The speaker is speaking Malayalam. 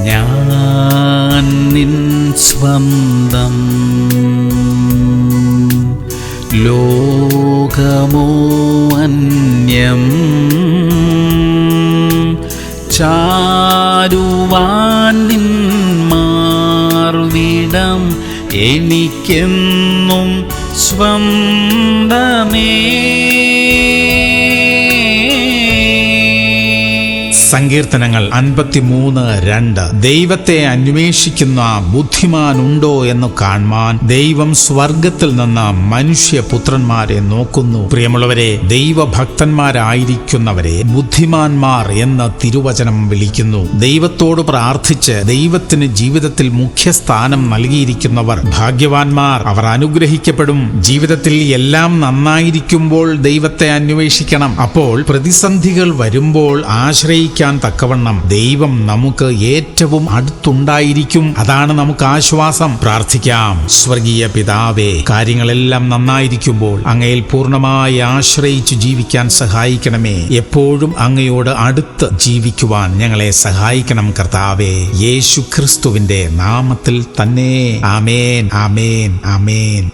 ഞാൻ നിൻ സ്വന്തം, ലോകമോ അന്യം. ചാരുവാൻ നിൻ മാർവിടം എനിക്കെന്നും സ്വന്തമേ. സങ്കീർത്തനങ്ങൾ 53:2. ദൈവത്തെ അന്വേഷിക്കുന്ന ബുദ്ധിമാനുണ്ടോ എന്ന് കാണുവാൻ ദൈവം സ്വർഗത്തിൽ നിന്ന് മനുഷ്യപുത്രന്മാരെ നോക്കുന്നു. പ്രിയമുള്ളവരെ, ദൈവഭക്തന്മാരായിരിക്കുന്നവരെ ബുദ്ധിമാന്മാർ എന്ന് തിരുവചനം വിളിക്കുന്നു. ദൈവത്തോട് പ്രാർത്ഥിച്ച് ദൈവത്തിന് ജീവിതത്തിൽ മുഖ്യസ്ഥാനം നൽകിയിരിക്കുന്നവർ ഭാഗ്യവാന്മാർ. അവർ അനുഗ്രഹിക്കപ്പെടും. ജീവിതത്തിൽ എല്ലാം നന്നായിരിക്കുമ്പോൾ ദൈവത്തെ അന്വേഷിക്കണം. അപ്പോൾ പ്രതിസന്ധികൾ വരുമ്പോൾ ആശ്രയിക്കാൻ തക്കവണ്ണം ദൈവം നമുക്ക് ഏറ്റവും അടുത്തുണ്ടായിരിക്കും. അതാണ് നമുക്ക് ആശ്വാസം. പ്രാർത്ഥിക്കാം. സ്വർഗീയ പിതാവേ, കാര്യങ്ങളെല്ലാം നന്നായിരിക്കുമ്പോൾ അങ്ങയിൽ പൂർണ്ണമായി ആശ്രയിച്ചു ജീവിക്കാൻ സഹായിക്കണമേ. എപ്പോഴും അങ്ങയോട് അടുത്ത് ജീവിക്കുവാൻ ഞങ്ങളെ സഹായിക്കണം കർത്താവേ. യേശു ക്രിസ്തുവിന്റെ നാമത്തിൽ തന്നെ. ആമേൻ, ആമേൻ, ആമേൻ.